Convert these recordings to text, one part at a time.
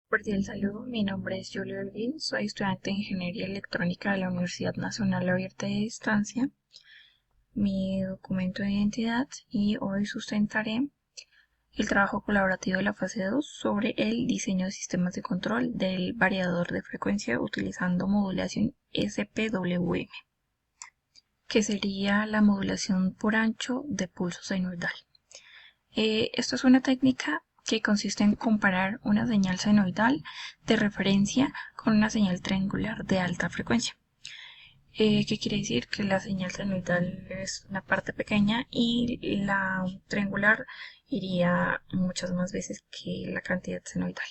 Cordial saludo, mi nombre es Julia Holguín, soy estudiante de Ingeniería Electrónica de la Universidad Nacional Abierta de Distancia, mi documento de identidad y hoy sustentaré el trabajo colaborativo de la fase 2 sobre el diseño de sistemas de control del variador de frecuencia utilizando modulación SPWM, que sería la modulación por ancho de pulso senoidal. Esto es una técnica que consiste en comparar una señal senoidal de referencia con una señal triangular de alta frecuencia. ¿Qué quiere decir? Que la señal senoidal es una parte pequeña y la triangular iría muchas más veces que la cantidad senoidal.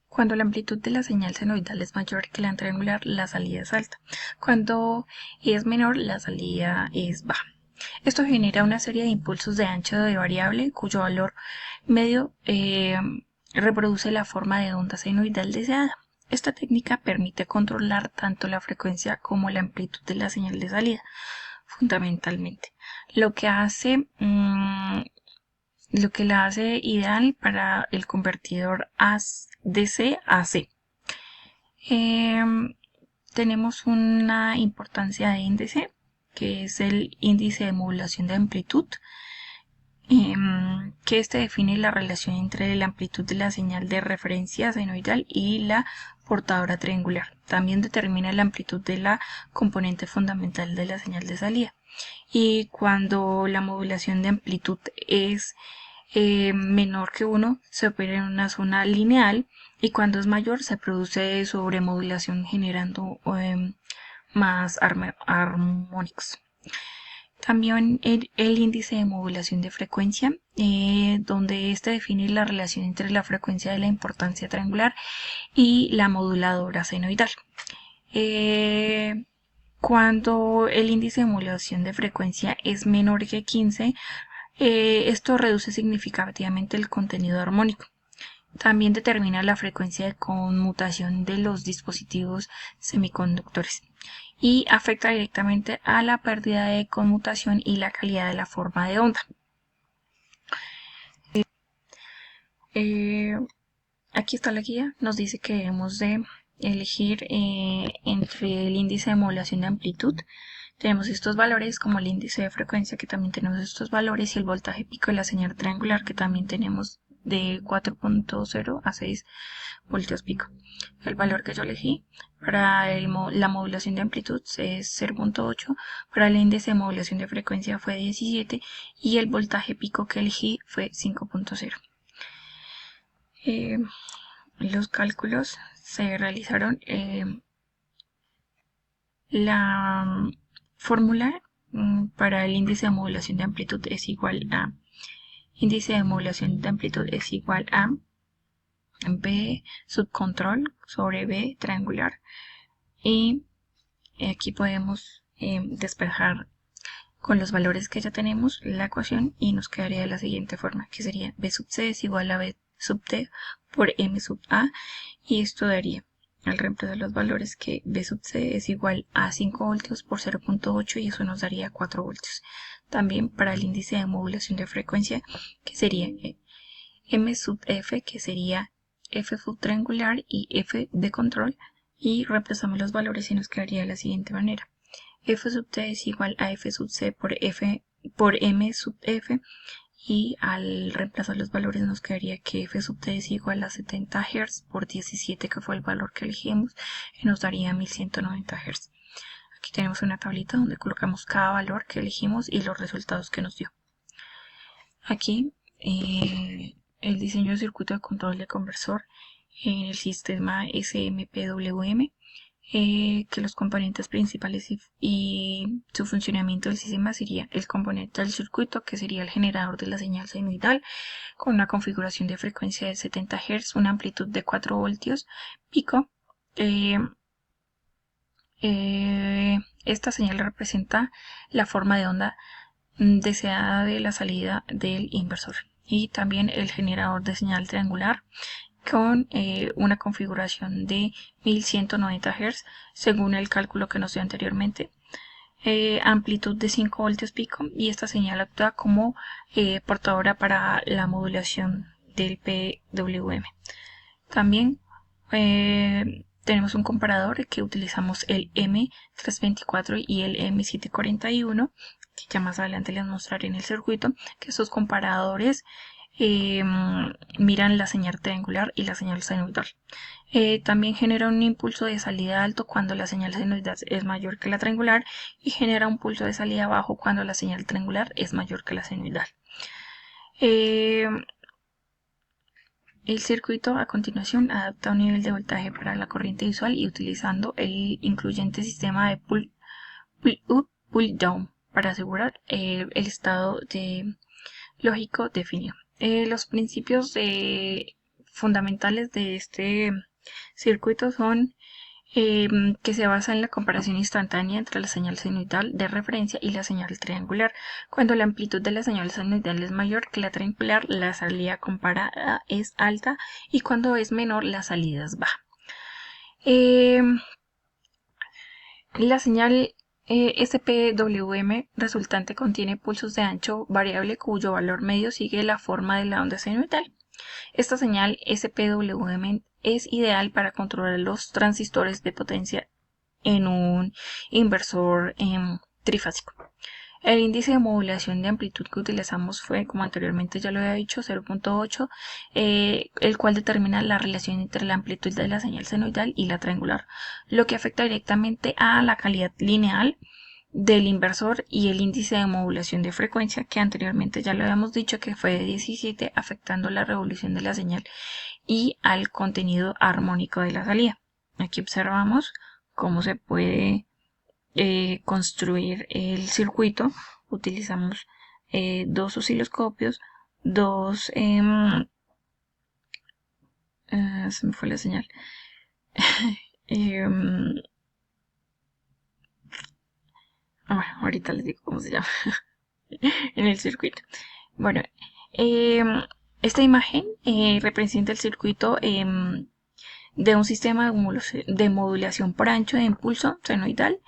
Cuando la amplitud de la señal senoidal es mayor que la triangular, la salida es alta. Cuando es menor, la salida es baja. Esto genera una serie de impulsos de ancho de variable cuyo valor medio reproduce la forma de onda senoidal deseada. Esta técnica permite controlar tanto la frecuencia como la amplitud de la señal de salida, fundamentalmente, lo que la hace ideal para el convertidor DC a AC. Tenemos una importancia de índice, que es el índice de modulación de amplitud, que este define la relación entre la amplitud de la señal de referencia senoidal y la portadora triangular. También determina la amplitud de la componente fundamental de la señal de salida. Y cuando la modulación de amplitud es menor que 1, se opera en una zona lineal, y cuando es mayor se produce sobremodulación generando más armónicos. También el índice de modulación de frecuencia, donde este define la relación entre la frecuencia de la importancia triangular y la moduladora senoidal. Cuando el índice de modulación de frecuencia es menor que 15, esto reduce significativamente el contenido armónico. También determina la frecuencia de conmutación de los dispositivos semiconductores y afecta directamente a la pérdida de conmutación y la calidad de la forma de onda. Aquí está la guía, nos dice que debemos de elegir entre el índice de modulación de amplitud. Tenemos estos valores, como el índice de frecuencia, que también tenemos estos valores, y el voltaje pico de la señal triangular, que también tenemos de 4.0 a 6 voltios pico. El valor que yo elegí para la modulación de amplitud es 0.8, para el índice de modulación de frecuencia fue 17 y el voltaje pico que elegí fue 5.0. Los cálculos se realizaron. La fórmula para el índice de modulación de amplitud es igual a B subcontrol sobre B triangular, y aquí podemos despejar con los valores que ya tenemos la ecuación y nos quedaría de la siguiente forma, que sería B sub C es igual a B sub T por M sub A, y esto daría, al reemplazar los valores, que B sub C es igual a 5 voltios por 0.8, y eso nos daría 4 voltios. También para el índice de modulación de frecuencia, que sería M sub F, que sería F sub triangular y F de control, y reemplazamos los valores y nos quedaría de la siguiente manera. F sub T es igual a F sub C por M sub F, y al reemplazar los valores nos quedaría que F sub T es igual a 70 Hz por 17, que fue el valor que elegimos, y nos daría 1190 Hz. Aquí tenemos una tablita donde colocamos cada valor que elegimos y los resultados que nos dio. Aquí el diseño de circuito de control de conversor en el sistema SMPWM, que los componentes principales y su funcionamiento del sistema sería el componente del circuito, que sería el generador de la señal senoidal, con una configuración de frecuencia de 70 Hz, una amplitud de 4 voltios pico. Esta señal representa la forma de onda deseada de la salida del inversor, y también el generador de señal triangular con una configuración de 1190 Hz según el cálculo que nos dio anteriormente. amplitud de 5 voltios pico, y esta señal actúa como portadora para la modulación del PWM. También tenemos un comparador que utilizamos el M324 y el M741, que ya más adelante les mostraré en el circuito, que estos comparadores miran la señal triangular y la señal senoidal. También genera un impulso de salida alto cuando la señal senoidal es mayor que la triangular, y genera un pulso de salida bajo cuando la señal triangular es mayor que la senoidal. El circuito a continuación adapta un nivel de voltaje para la corriente visual y utilizando el incluyente sistema de pull-down para asegurar el estado lógico definido. Los principios fundamentales de este circuito son que se basa en la comparación instantánea entre la señal senoidal de referencia y la señal triangular. Cuando la amplitud de la señal senoidal es mayor que la triangular, la salida comparada es alta, y cuando es menor, la salida es baja. La señal SPWM resultante contiene pulsos de ancho variable cuyo valor medio sigue la forma de la onda senoidal. Esta señal SPWM es ideal para controlar los transistores de potencia en un inversor trifásico. El índice de modulación de amplitud que utilizamos fue, como anteriormente ya lo había dicho, 0.8, el cual determina la relación entre la amplitud de la señal senoidal y la triangular, lo que afecta directamente a la calidad lineal del inversor, y el índice de modulación de frecuencia, que anteriormente ya lo habíamos dicho que fue de 17, afectando la revolución de la señal y al contenido armónico de la salida. Aquí observamos cómo se puede construir el circuito. Utilizamos dos osciloscopios, se me fue la señal. Bueno, ahorita les digo cómo se llama en el circuito. Bueno, esta imagen representa el circuito de un sistema de modulación por ancho de impulso senoidal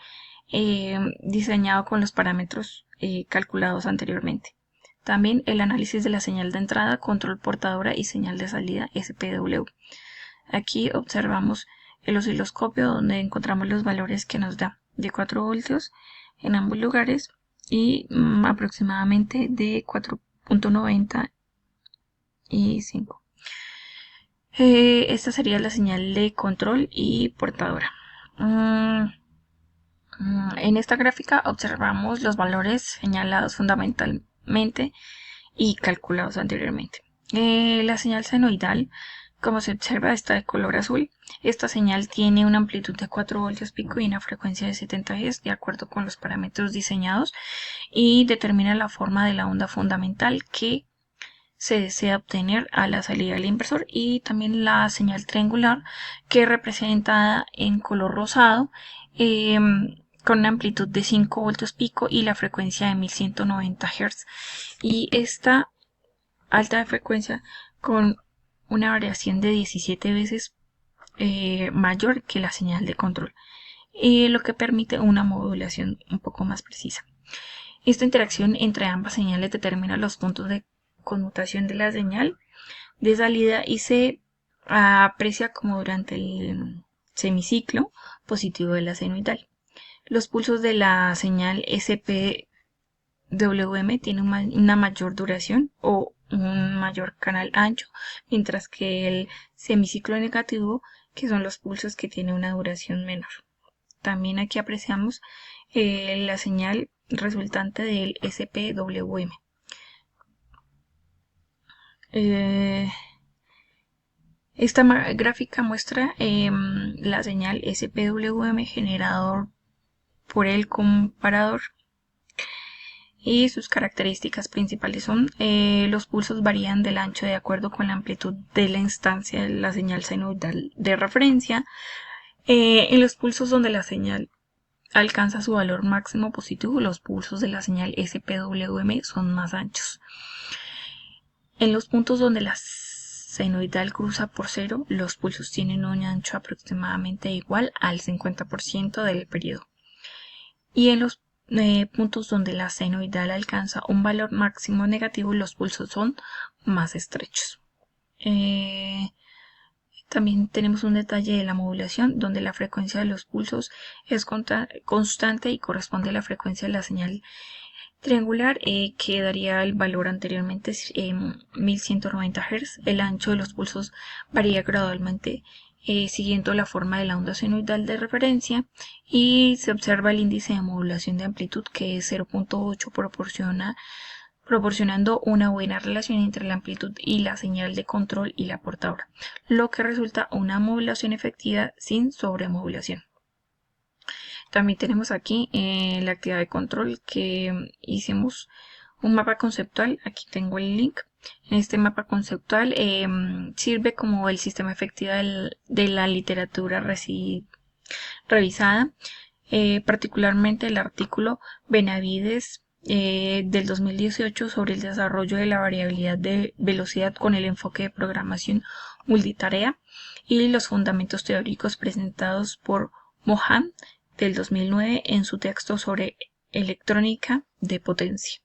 diseñado con los parámetros calculados anteriormente. También el análisis de la señal de entrada, control portadora y señal de salida SPW. Aquí observamos el osciloscopio, donde encontramos los valores que nos da de 4 voltios en ambos lugares y aproximadamente de 4.90 y 5. Esta sería la señal de control y portadora. En esta gráfica observamos los valores señalados fundamentalmente y calculados anteriormente. La señal senoidal, como se observa, está de color azul. Esta señal tiene una amplitud de 4 voltios pico y una frecuencia de 70 Hz de acuerdo con los parámetros diseñados, y determina la forma de la onda fundamental que se desea obtener a la salida del inversor. Y también la señal triangular, que es representada en color rosado, con una amplitud de 5 voltios pico y la frecuencia de 1190 Hz. Y esta alta frecuencia con una variación de 17 veces mayor que la señal de control, lo que permite una modulación un poco más precisa. Esta interacción entre ambas señales determina los puntos de conmutación de la señal de salida y se aprecia como durante el semiciclo positivo de la senoidal. Los pulsos de la señal SPWM tienen una mayor duración o un mayor canal ancho, mientras que el semiciclo negativo, que son los pulsos que tienen una duración menor. También aquí apreciamos la señal resultante del SPWM. Esta gráfica muestra la señal SPWM generado por el comparador, y sus características principales son los pulsos varían del ancho de acuerdo con la amplitud de la instancia de la señal senoidal de referencia. En los pulsos donde la señal alcanza su valor máximo positivo, los pulsos de la señal SPWM son más anchos. En los puntos donde la senoidal cruza por cero, los pulsos tienen un ancho aproximadamente igual al 50% del periodo. Y en los puntos donde la senoidal alcanza un valor máximo negativo, los pulsos son más estrechos. También tenemos un detalle de la modulación, donde la frecuencia de los pulsos es constante y corresponde a la frecuencia de la señal triangular, que daría el valor anteriormente, 1190 Hz. El ancho de los pulsos varía gradualmente siguiendo la forma de la onda senoidal de referencia, y se observa el índice de modulación de amplitud, que es 0.8, proporcionando una buena relación entre la amplitud y la señal de control y la portadora, lo que resulta una modulación efectiva sin sobremodulación. También tenemos aquí la actividad de control, que hicimos un mapa conceptual. Aquí tengo el link. En este mapa conceptual sirve como el sistema efectivo de la literatura revisada, particularmente el artículo Benavides del 2018 sobre el desarrollo de la variabilidad de velocidad con el enfoque de programación multitarea, y los fundamentos teóricos presentados por Mohan del 2009 en su texto sobre electrónica de potencia.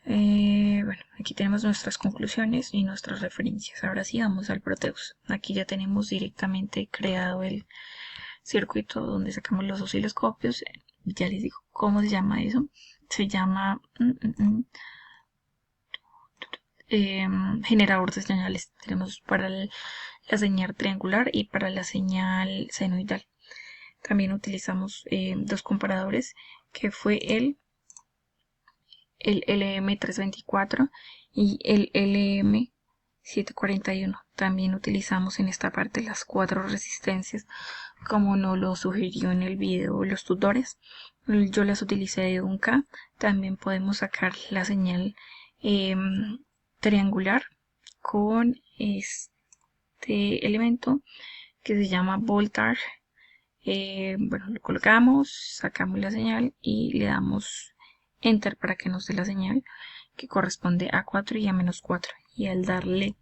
Bueno, aquí tenemos nuestras conclusiones y nuestras referencias. Ahora sí vamos al Proteus. Aquí ya tenemos directamente creado el circuito donde sacamos los osciloscopios. Ya les digo cómo se llama eso. Se llama generador de señales. Tenemos para la señal triangular y para la señal senoidal. También utilizamos dos comparadores, que fue el LM324 y el LM741. También utilizamos en esta parte las 4 resistencias, como nos lo sugirió en el video los tutores. Yo las utilicé de 1K. También podemos sacar la señal triangular con este elemento que se llama voltage. Bueno, lo colocamos, sacamos la señal y le damos enter para que nos dé la señal, que corresponde a 4 y a -4. Y al darle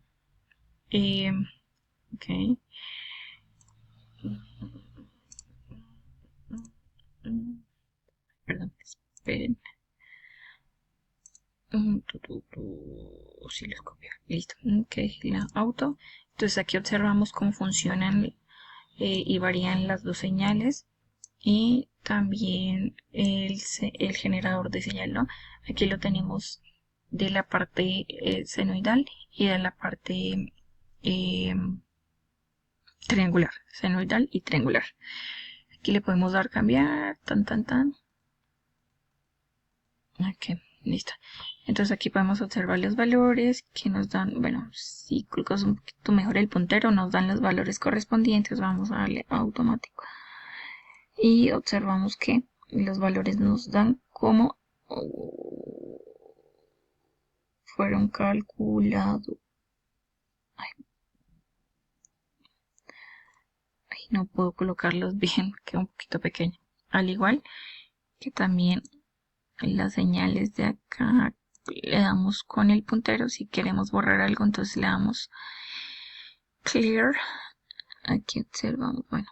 ok, perdón, esperen, osciloscopio, listo, ok, la auto. Entonces aquí observamos cómo funcionan y varían las dos señales, y también el generador de señal, ¿no? Aquí lo tenemos de la parte senoidal y de la parte triangular, senoidal y triangular. Aquí le podemos dar cambiar, ok, listo. Entonces aquí podemos observar los valores que nos dan. Bueno, si colocamos un poquito mejor el puntero, nos dan los valores correspondientes. Vamos a darle a automático y observamos que los valores nos dan como fueron calculados. Ay, no puedo colocarlos bien, queda un poquito pequeño. Al igual que también las señales de acá, le damos con el puntero. Si queremos borrar algo, entonces le damos clear. Aquí observamos, bueno,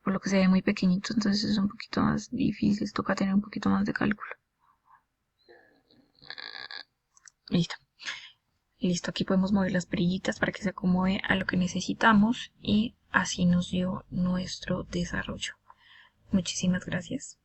por lo que se ve muy pequeñito, entonces es un poquito más difícil, toca tener un poquito más de cálculo. Listo, aquí podemos mover las perillitas para que se acomode a lo que necesitamos, y así nos dio nuestro desarrollo. Muchísimas gracias.